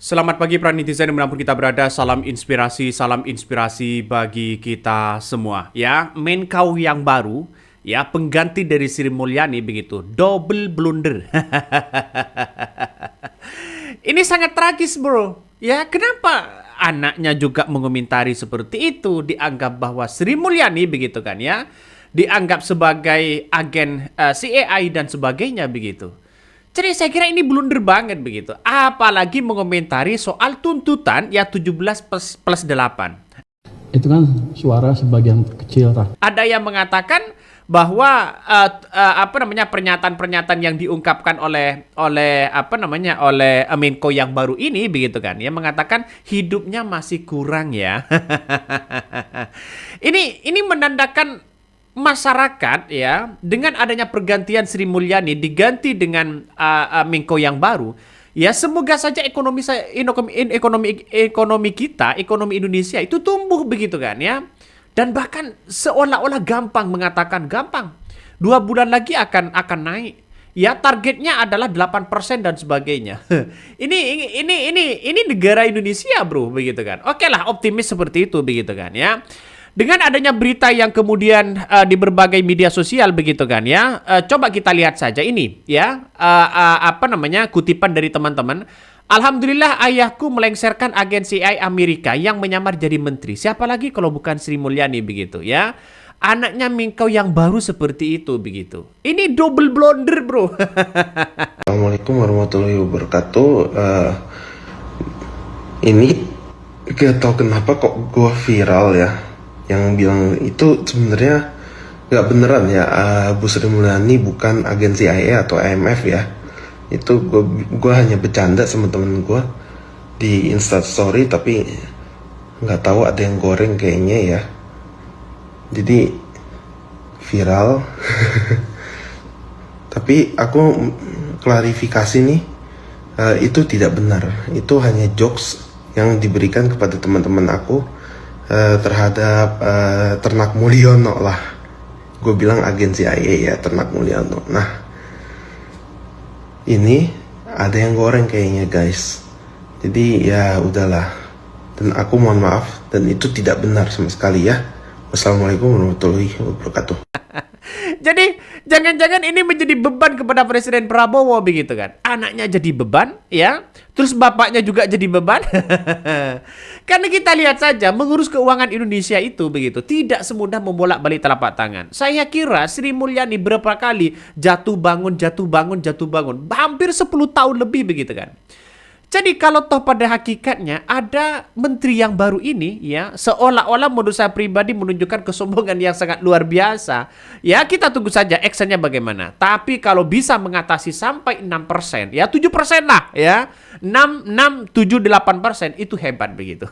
Selamat pagi para netizen dimanapun kita berada, salam inspirasi bagi kita semua. Ya, Menkau yang baru, ya pengganti dari Sri Mulyani begitu, double blunder. Ini sangat tragis bro. Ya, kenapa anaknya juga mengomentari seperti itu, dianggap bahwa Sri Mulyani begitu kan ya, dianggap sebagai agen CAI dan sebagainya begitu. Jadi saya kira ini blunder banget begitu. Apalagi mengomentari soal tuntutan ya 17 plus 8. Itu kan suara sebagian kecil. Ada yang mengatakan bahwa pernyataan-pernyataan yang diungkapkan oleh Menko yang baru ini begitu kan ya, mengatakan hidupnya masih kurang ya. Ini menandakan masyarakat ya, dengan adanya pergantian Sri Mulyani diganti dengan Menko yang baru, ya semoga saja ekonomi kita, ekonomi Indonesia itu tumbuh begitu kan ya. Dan bahkan seolah-olah gampang mengatakan gampang. 2 bulan lagi akan naik. Ya targetnya adalah 8% dan sebagainya. Ini negara Indonesia bro begitu kan. Oke lah, optimis seperti itu begitu kan ya. Dengan adanya berita yang kemudian di berbagai media sosial begitu kan ya, coba kita lihat saja ini ya, kutipan dari teman-teman. Alhamdulillah ayahku melengsarkan agen CIA Amerika yang menyamar jadi menteri. Siapa lagi kalau bukan Sri Mulyani begitu ya. Anaknya Menkau yang baru seperti itu begitu. Ini double blunder bro. Assalamualaikum warahmatullahi wabarakatuh. Ini gak tau kenapa kok gue viral ya. Yang bilang itu sebenarnya nggak beneran ya. Bu Sri Mulyani bukan agen CIA atau IMF ya. Itu gue hanya bercanda sama temen gue di Instastory, tapi nggak tahu ada yang goreng kayaknya ya. Jadi viral. Tapi aku klarifikasi nih, itu tidak benar. Itu hanya jokes yang diberikan kepada teman-teman aku terhadap Ternak Mulyono lah. Gue bilang agen CIA ya, Ternak Mulyono. Nah, ini ada yang goreng kayaknya guys. Jadi ya udahlah. Dan aku mohon maaf, dan itu tidak benar sama sekali ya. Wassalamualaikum warahmatullahi wabarakatuh. Jadi jangan-jangan ini menjadi beban kepada Presiden Prabowo begitu kan. Anaknya jadi beban ya. Terus bapaknya juga jadi beban. Karena kita lihat saja mengurus keuangan Indonesia itu begitu, tidak semudah membolak-balik telapak tangan. Saya kira Sri Mulyani berapa kali jatuh bangun. Hampir 10 tahun lebih begitu kan. Jadi kalau toh pada hakikatnya ada menteri yang baru ini ya, seolah-olah menurut saya pribadi menunjukkan kesombongan yang sangat luar biasa. Ya kita tunggu saja actionnya bagaimana. Tapi kalau bisa mengatasi sampai 6%, ya 7% lah ya. 6, 7, 8% itu hebat begitu.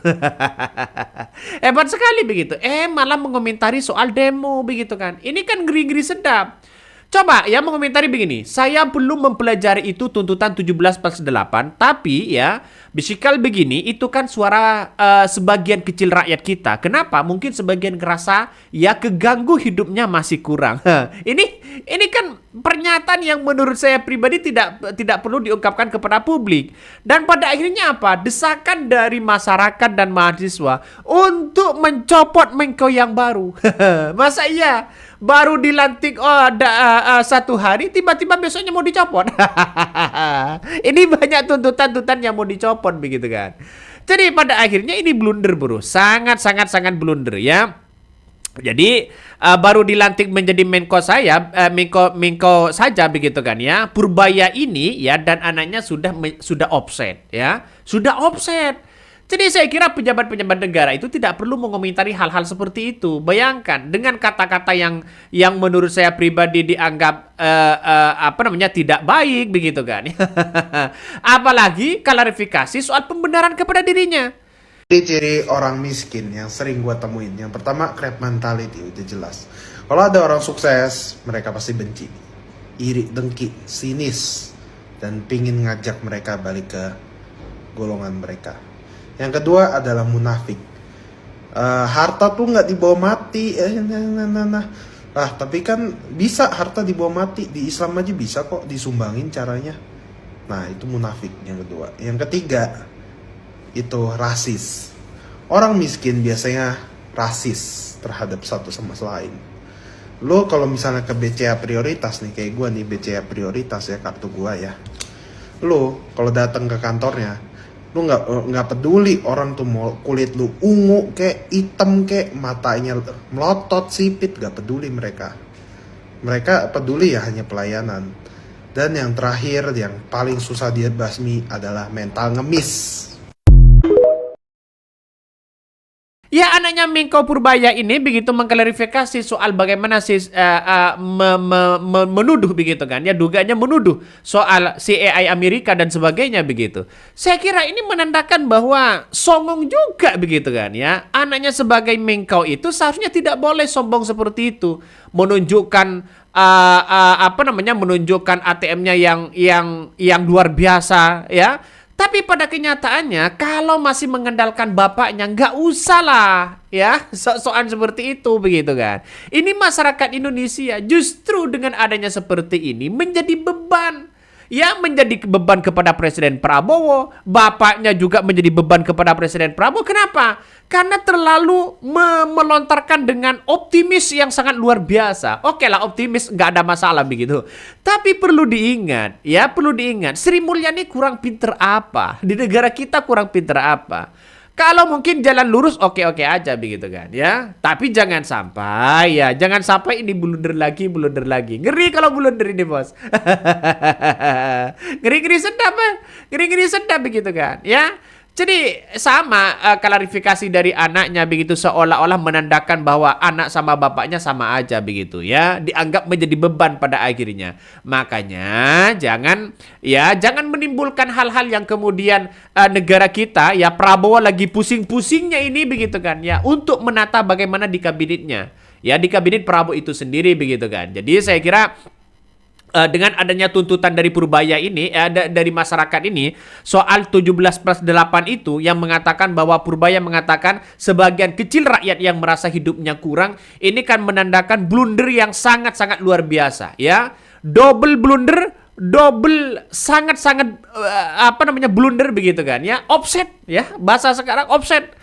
Hebat sekali begitu. Malah mengomentari soal demo begitu kan. Ini kan ngeri-ngeri sedap. Coba ya mengomentari begini, saya belum mempelajari itu tuntutan 17 plus 8, tapi ya bisikal begini itu kan suara sebagian kecil rakyat kita. Kenapa? Mungkin sebagian ngerasa ya keganggu hidupnya masih kurang. Ini kan pernyataan yang menurut saya pribadi tidak perlu diungkapkan kepada publik. Dan pada akhirnya apa? Desakan dari masyarakat dan mahasiswa untuk mencopot Menko yang baru. Masa iya? Baru dilantik satu hari tiba-tiba besoknya mau dicopot. Ini banyak tuntutan yang mau dicopot begitu kan. Jadi pada akhirnya ini blunder bro. Sangat blunder ya. Jadi baru dilantik menjadi Menko saja begitu kan ya. Purbaya ini ya dan anaknya sudah offset ya. Sudah offset. Jadi saya kira pejabat-pejabat negara itu tidak perlu mengomentari hal-hal seperti itu. Bayangkan dengan kata-kata yang menurut saya pribadi dianggap tidak baik begitu kan. Apalagi klarifikasi soal pembenaran kepada dirinya. Ciri orang miskin yang sering gue temuin, yang pertama crab mentality, udah jelas. Kalau ada orang sukses, mereka pasti benci, iri, dengki, sinis, dan pingin ngajak mereka balik ke golongan mereka. Yang kedua adalah munafik. Harta tuh nggak dibawa mati. Tapi kan bisa harta dibawa mati. Di Islam aja bisa kok disumbangin caranya. Nah itu munafik yang kedua. Yang ketiga itu rasis. Orang miskin biasanya rasis terhadap satu sama lain. Lo kalau misalnya ke BCA prioritas nih, kayak gue nih BCA prioritas ya, kartu gue ya. Lo kalau datang ke kantornya, lo nggak peduli orang tuh mau kulit lu ungu kayak hitam kayak matanya melotot sipit, gak peduli mereka. Mereka peduli ya hanya pelayanan. Dan yang terakhir yang paling susah dibasmi adalah mental ngemis. Ya, anaknya Mingko Purbaya ini begitu mengklarifikasi soal bagaimana menuduh begitu kan. Ya, dugaannya menuduh soal si AI Amerika dan sebagainya begitu. Saya kira ini menandakan bahwa songong juga begitu kan ya. Anaknya sebagai Mingko itu seharusnya tidak boleh sombong seperti itu. Menunjukkan menunjukkan ATM-nya yang luar biasa ya. Tapi pada kenyataannya kalau masih mengandalkan bapaknya nggak usah lah ya sok-sokan seperti itu begitu kan. Ini masyarakat Indonesia justru dengan adanya seperti ini menjadi beban. Ya, menjadi beban kepada Presiden Prabowo, bapaknya juga menjadi beban kepada Presiden Prabowo. Kenapa? Karena terlalu melontarkan dengan optimis yang sangat luar biasa. Oke lah, optimis nggak ada masalah begitu. Tapi perlu diingat, Sri Mulyani kurang pinter apa? Di negara kita kurang pinter apa? Kalau mungkin jalan lurus oke-oke aja begitu kan ya. Tapi jangan sampai ini blunder lagi. Ngeri kalau blunder ini, Bos. Ngeri sedap begitu kan ya. Jadi sama klarifikasi dari anaknya begitu seolah-olah menandakan bahwa anak sama bapaknya sama aja begitu ya, dianggap menjadi beban pada akhirnya. Makanya jangan menimbulkan hal-hal yang kemudian negara kita ya Prabowo lagi pusing-pusingnya ini begitu kan ya untuk menata bagaimana di kabinetnya. Ya di kabinet Prabowo itu sendiri begitu kan. Jadi saya kira dengan adanya tuntutan dari Purbaya ini, dari masyarakat ini, soal 17+8 itu yang mengatakan bahwa Purbaya mengatakan sebagian kecil rakyat yang merasa hidupnya kurang, ini kan menandakan blunder yang sangat-sangat luar biasa, ya. Double blunder, sangat-sangat blunder begitu kan, ya. Offset, ya. Bahasa sekarang offset.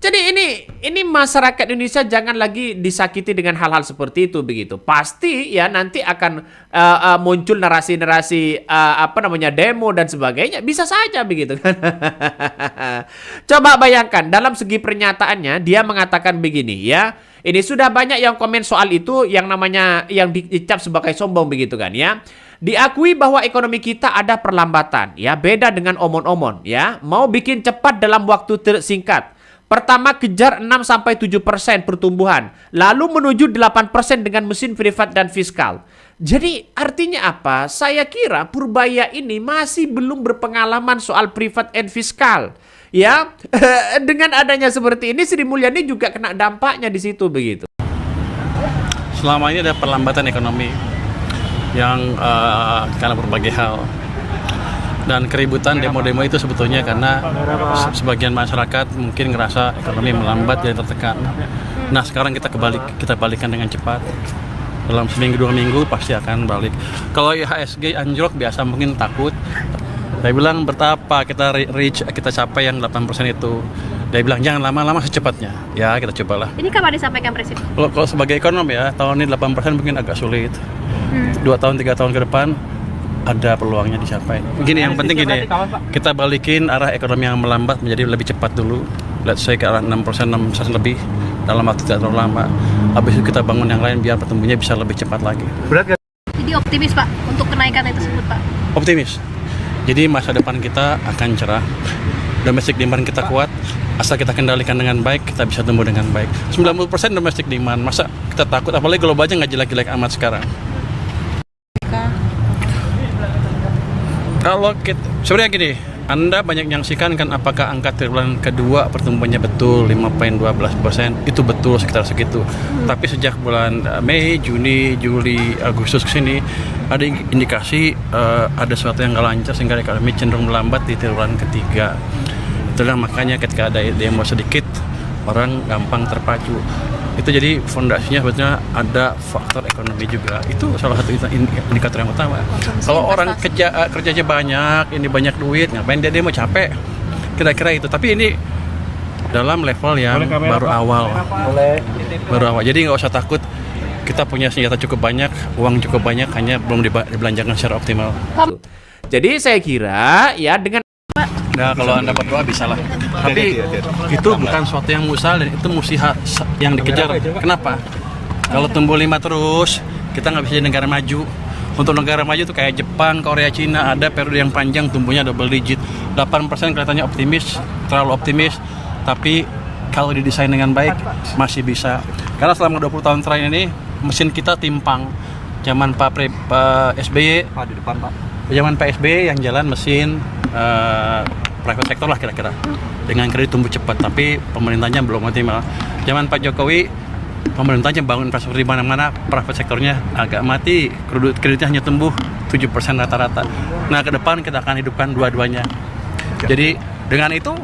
Jadi ini masyarakat Indonesia jangan lagi disakiti dengan hal-hal seperti itu begitu. Pasti ya nanti akan muncul narasi-narasi demo dan sebagainya. Bisa saja begitu kan. Coba bayangkan dalam segi pernyataannya dia mengatakan begini ya. Ini sudah banyak yang komen soal itu yang dicap sebagai sombong begitu kan ya. Diakui bahwa ekonomi kita ada perlambatan ya, beda dengan omon-omon ya. Mau bikin cepat dalam waktu tersingkat. Pertama kejar 6-7% pertumbuhan, lalu menuju 8% dengan mesin privat dan fiskal. Jadi artinya apa? Saya kira Purbaya ini masih belum berpengalaman soal privat and fiskal. Ya, dengan adanya seperti ini Sri Mulyani juga kena dampaknya di situ begitu. Selama ini ada perlambatan ekonomi yang karena berbagai hal. Dan keributan demo-demo itu sebetulnya karena sebagian masyarakat mungkin ngerasa ekonomi melambat dan tertekan. Nah sekarang kita balikan dengan cepat. Dalam seminggu 2 minggu pasti akan balik. Kalau IHSG anjlok biasa mungkin takut. Saya bilang bertapa kita capai yang 8% itu. Dia bilang jangan lama-lama secepatnya. Ya kita cobalah. Ini kapan disampaikan Presiden? Kalau sebagai ekonom ya tahun ini 8% mungkin agak sulit. 2 tahun 3 tahun ke depan ada peluangnya dicapai. Begini yang penting gini, kita balikin arah ekonomi yang melambat menjadi lebih cepat dulu. Let's say ke arah 6% lebih dalam waktu tidak terlalu lama. Habis itu kita bangun yang lain biar pertumbuhannya bisa lebih cepat lagi. Jadi optimis Pak untuk kenaikan itu tersebut Pak? Optimis. Jadi masa depan kita akan cerah. Domestic demand kita kuat. Asal kita kendalikan dengan baik, kita bisa tumbuh dengan baik. 90% domestic demand. Masa kita takut? Apalagi globalnya nggak jelek-jelek amat sekarang. Kalau sebenarnya gini, Anda banyak menyaksikan kan apakah angka triwulan kedua pertumbuhannya betul 5,12%, itu betul sekitar segitu. Tapi sejak bulan Mei, Juni, Juli, Agustus kesini ada indikasi ada sesuatu yang nggak lancar sehingga ekonomi cenderung melambat di triwulan ketiga. Itulah makanya ketika ada demo sedikit orang gampang terpacu. Itu jadi fondasinya sebetulnya ada faktor ekonomi juga. Itu salah satu indikator yang utama. Kalau orang kerjanya banyak, ini banyak duit, ngapain dia mau capek? kira-kira itu. Tapi ini dalam level yang baru awal. Jadi nggak usah takut. Kita punya senjata cukup banyak, uang cukup banyak, hanya belum dibelanjakan secara optimal. Jadi saya kira ya dengan Nah, kalau Anda berdoa bisa lah. Tapi itu bukan suatu yang mustahil dan itu mesti yang dikejar. Kenapa? Kalau tumbuh 5 terus, kita nggak bisa jadi negara maju. Untuk negara maju itu kayak Jepang, Korea, Cina, ada periode yang panjang tumbuhnya double digit. 8% kelihatannya optimis, terlalu optimis. Tapi kalau didesain dengan baik, masih bisa. Karena selama 20 tahun terakhir ini, mesin kita timpang. Zaman Pak SBY, di depan Pak. Zaman Pak SBY yang jalan mesin private sector lah kira-kira. Dengan kredit tumbuh cepat, tapi pemerintahnya belum optimal. Zaman Pak Jokowi, pemerintahnya bangun infrastruktur di mana-mana, private sektornya agak mati, kreditnya hanya tumbuh 7% rata-rata. Nah, ke depan kita akan hidupkan dua-duanya. Jadi dengan itu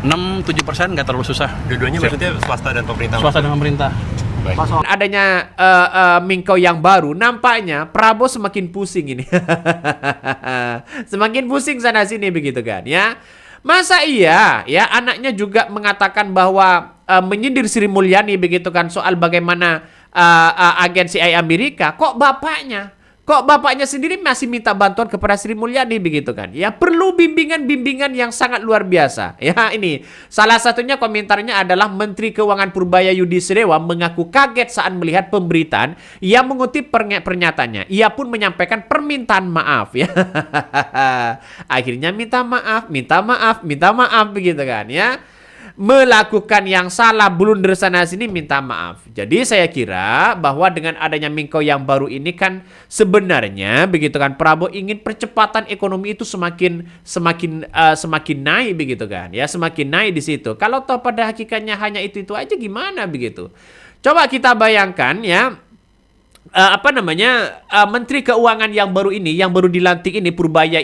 6-7% nggak terlalu susah. Dua-duanya maksudnya swasta dan pemerintah? Swasta dan pemerintah. adanya Mingkau yang baru, nampaknya Prabowo semakin pusing ini. Semakin pusing sana sini begitu kan ya. Masa iya ya anaknya juga mengatakan bahwa menyindir Sri Mulyani begitu kan soal bagaimana agen CIA Amerika, kok bapaknya sendiri masih minta bantuan kepada Sri Mulyani begitu kan. Ya perlu bimbingan-bimbingan yang sangat luar biasa. Ya ini salah satunya komentarnya adalah Menteri Keuangan Purbaya Yudi Srewa mengaku kaget saat melihat pemberitaan yang mengutip pernyataannya. Ia pun menyampaikan permintaan maaf ya. Akhirnya minta maaf begitu kan ya. Melakukan yang salah blunder sana sini minta maaf. Jadi saya kira bahwa dengan adanya Mingkau yang baru ini kan sebenarnya begitu kan Prabowo ingin percepatan ekonomi itu semakin naik begitu kan ya, semakin naik di situ. Kalau toh pada hakikatnya hanya itu aja gimana begitu. Coba kita bayangkan ya Menteri Keuangan yang baru dilantik ini Purbaya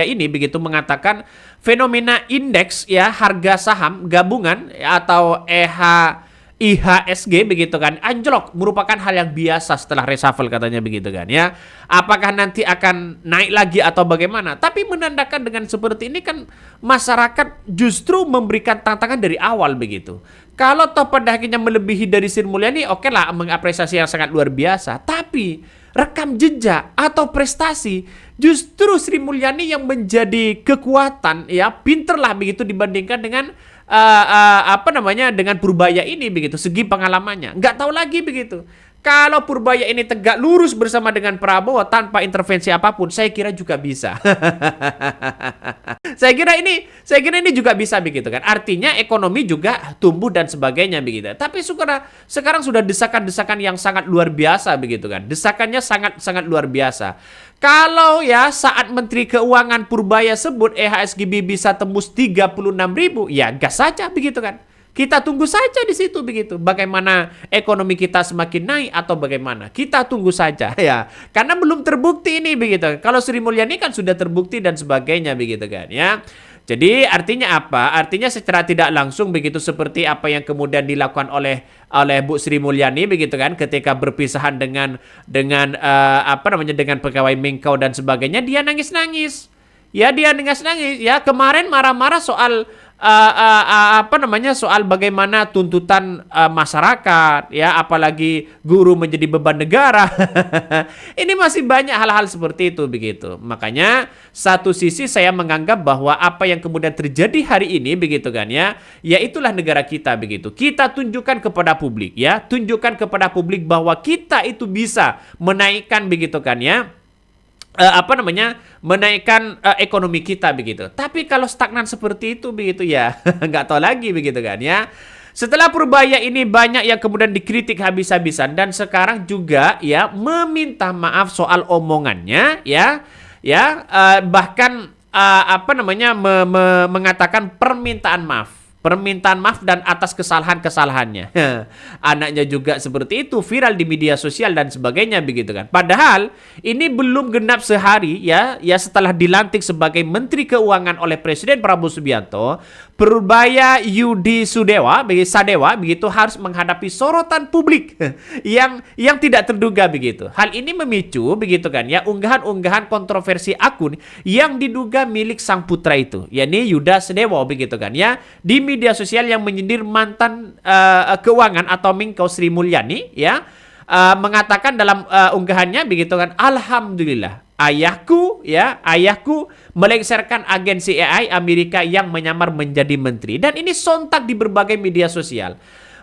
ini begitu mengatakan fenomena indeks ya harga saham gabungan atau IHSG begitu kan anjlok merupakan hal yang biasa setelah reshuffle katanya begitu kan ya. Apakah nanti akan naik lagi atau bagaimana? Tapi menandakan dengan seperti ini kan masyarakat justru memberikan tantangan dari awal begitu. Kalau toh pada akhirnya melebihi dari Sri Mulyani, oke lah mengapresiasi yang sangat luar biasa. Tapi rekam jejak atau prestasi justru Sri Mulyani yang menjadi kekuatan ya, pinterlah begitu dibandingkan dengan dengan Purbaya ini begitu, segi pengalamannya. Nggak tahu lagi begitu. Kalau Purbaya ini tegak lurus bersama dengan Prabowo tanpa intervensi apapun, saya kira juga bisa. Saya kira ini juga bisa begitu kan. Artinya ekonomi juga tumbuh dan sebagainya begitu. Tapi sekarang sudah desakan-desakan yang sangat luar biasa begitu kan. Desakannya sangat luar biasa. Kalau ya saat Menteri Keuangan Purbaya sebut IHSG bisa tembus 36.000, ya gas saja begitu kan. Kita tunggu saja di situ begitu. Bagaimana ekonomi kita semakin naik atau bagaimana? Kita tunggu saja ya. Karena belum terbukti ini begitu. Kalau Sri Mulyani kan sudah terbukti dan sebagainya begitu kan ya. Jadi artinya apa? Artinya secara tidak langsung begitu seperti apa yang kemudian dilakukan oleh Bu Sri Mulyani begitu kan ketika berpisahan dengan pegawai Mingkau dan sebagainya, dia nangis-nangis. Ya dia nangis-nangis ya, kemarin marah-marah soal soal bagaimana tuntutan masyarakat ya, apalagi guru menjadi beban negara. Ini masih banyak hal-hal seperti itu begitu. Makanya satu sisi saya menganggap bahwa apa yang kemudian terjadi hari ini begitu kan ya, ya itulah negara kita begitu. Kita tunjukkan kepada publik ya, tunjukkan kepada publik bahwa kita itu bisa menaikkan begitu kan ya. Menaikkan ekonomi kita begitu. Tapi kalau stagnan seperti itu begitu ya, nggak tahu lagi begitu kan ya. Setelah Purbaya ini banyak yang kemudian dikritik habis-habisan dan sekarang juga ya meminta maaf soal omongannya bahkan mengatakan permintaan maaf. permintaan maaf dan atas kesalahan-kesalahannya. Anaknya juga seperti itu, viral di media sosial dan sebagainya begitu kan. Padahal ini belum genap sehari ya setelah dilantik sebagai Menteri Keuangan oleh Presiden Prabowo Subianto, Purbaya Yudi Sadewa begitu harus menghadapi sorotan publik yang tidak terduga begitu. Hal ini memicu begitu kan ya unggahan-unggahan kontroversi akun yang diduga milik sang putra itu, yakni Yuda Sadewa begitu kan ya, di media sosial yang menyindir mantan keuangan atau Menko Sri Mulyani ya, mengatakan dalam unggahannya begitu kan, alhamdulillah ayahku melengsarkan agensi AI Amerika yang menyamar menjadi menteri. Dan ini sontak di berbagai media sosial,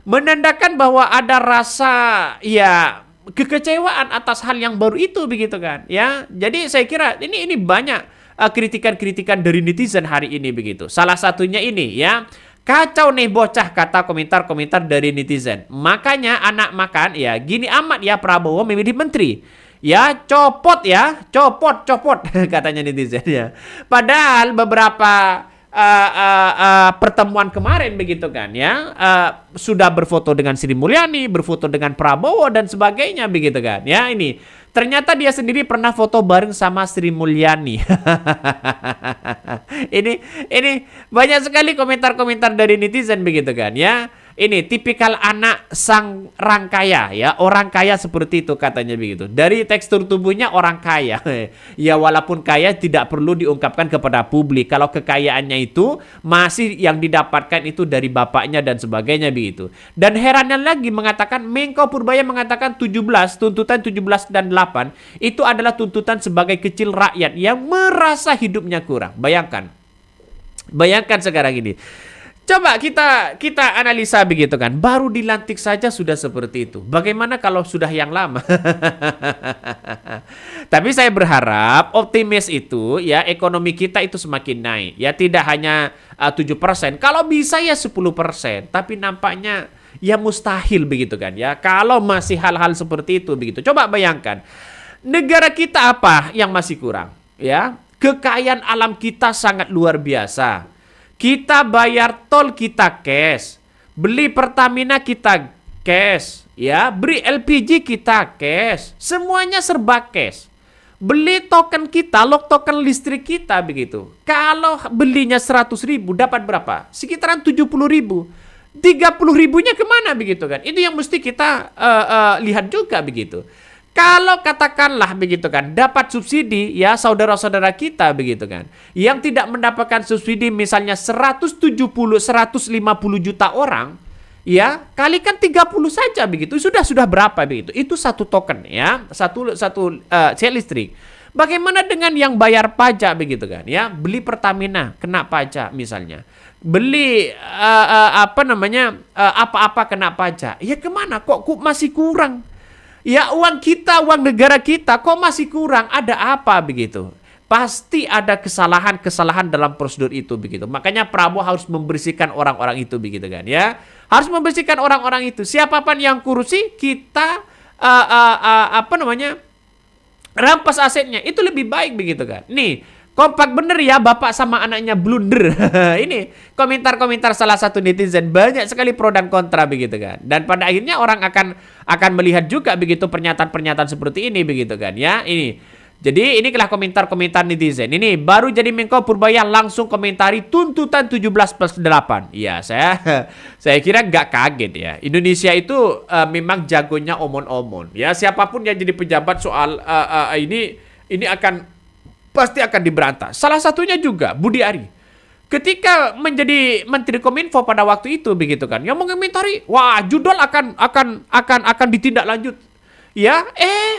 menandakan bahwa ada rasa ya kekecewaan atas hal yang baru itu begitu kan ya. Jadi saya kira ini banyak kritikan-kritikan dari netizen hari ini begitu. Salah satunya ini ya, kacau nih bocah, kata komentar-komentar dari netizen. Makanya anak makan ya, gini amat ya Prabowo memilih menteri. Ya copot katanya netizen ya. Padahal beberapa pertemuan kemarin begitu kan ya, sudah berfoto dengan Sri Mulyani, berfoto dengan Prabowo dan sebagainya begitu kan ya. Ini ternyata dia sendiri pernah foto bareng sama Sri Mulyani. ini banyak sekali komentar-komentar dari netizen begitu kan ya. Ini tipikal anak sang rangkaya ya, orang kaya seperti itu katanya begitu. Dari tekstur tubuhnya orang kaya. Ya walaupun kaya tidak perlu diungkapkan kepada publik. Kalau kekayaannya itu masih yang didapatkan itu dari bapaknya dan sebagainya begitu. Dan herannya lagi mengatakan Menko Purbaya mengatakan 17 dan 8 itu adalah tuntutan sebagai kecil rakyat yang merasa hidupnya kurang. Bayangkan sekarang ini. Coba kita analisa begitu kan. Baru dilantik saja sudah seperti itu. Bagaimana kalau sudah yang lama? Tapi saya berharap optimis itu ya, ekonomi kita itu semakin naik. Ya tidak hanya 7%, kalau bisa ya 10%. Tapi nampaknya ya mustahil begitu kan ya, kalau masih hal-hal seperti itu begitu. Coba bayangkan, negara kita apa yang masih kurang? Ya, kekayaan alam kita sangat luar biasa. Kita bayar tol kita cash, beli Pertamina kita cash, ya, beli LPG kita cash, semuanya serba cash. Beli token kita, log token listrik kita begitu. Kalau belinya 100.000 dapat berapa? Sekitaran 70.000. 30.000-nya kemana begitu kan? Itu yang mesti kita lihat juga begitu. Kalau katakanlah begitu kan, dapat subsidi ya saudara-saudara kita begitu kan, yang tidak mendapatkan subsidi misalnya 150 juta orang, ya kalikan 30 saja begitu, sudah berapa begitu? Itu satu token ya, satu sel listrik. Bagaimana dengan yang bayar pajak begitu kan? Ya, beli Pertamina kena pajak misalnya. Beli apa-apa kena pajak. Ya kemana? Kok masih kurang? Ya uang kita, uang negara kita kok masih kurang, ada apa begitu? Pasti ada kesalahan-kesalahan dalam prosedur itu begitu. Makanya Prabowo harus membersihkan orang-orang itu begitu kan ya. Harus membersihkan orang-orang itu. Siapapun yang kurusi kita rampas asetnya, itu lebih baik begitu kan. Nih, kompak bener ya bapak sama anaknya blunder. Ini komentar-komentar salah satu netizen, banyak sekali pro dan kontra begitu kan. Dan pada akhirnya orang akan melihat juga begitu pernyataan-pernyataan seperti ini begitu kan ya. Jadi inilah komentar-komentar netizen. Ini baru jadi Menko Purbaya langsung komentari tuntutan 17+8. Iya, saya kira nggak kaget ya. Indonesia itu memang jagonya omon-omon. Ya, siapapun yang jadi pejabat soal ini pasti akan diberantas. Salah satunya juga Budi Ari. Ketika menjadi Menteri Kominfo pada waktu itu begitu kan, yang mengomentari, wah judul akan ditindaklanjut. Ya,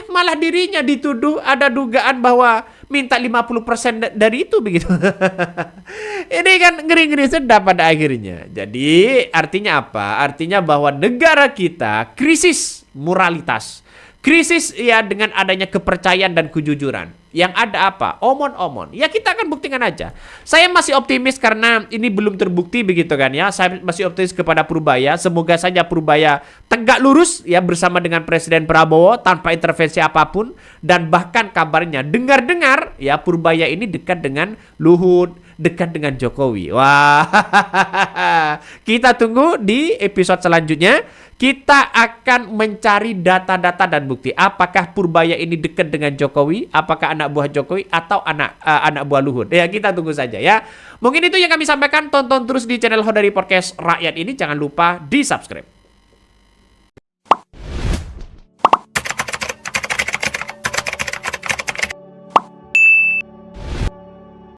malah dirinya dituduh ada dugaan bahwa minta 50% dari itu begitu. Ini kan ngeri-ngeri sedap pada akhirnya. Jadi artinya apa? Artinya bahwa negara kita krisis moralitas. Krisis ya dengan adanya kepercayaan dan kejujuran. Yang ada apa? Omon-omon. Ya kita akan buktikan aja. Saya masih optimis karena ini belum terbukti begitu kan ya. Saya masih optimis kepada Purbaya. Semoga saja Purbaya tegak lurus ya bersama dengan Presiden Prabowo tanpa intervensi apapun. Dan bahkan kabarnya dengar-dengar ya Purbaya ini dekat dengan Luhut, dekat dengan Jokowi. Wah, kita tunggu di episode selanjutnya. Kita akan mencari data-data dan bukti. Apakah Purbaya ini dekat dengan Jokowi? Apakah anak buah Jokowi atau anak buah Luhut? Ya, kita tunggu saja ya. Mungkin itu yang kami sampaikan. Tonton terus di channel Hodari Podcast Rakyat ini. Jangan lupa di subscribe.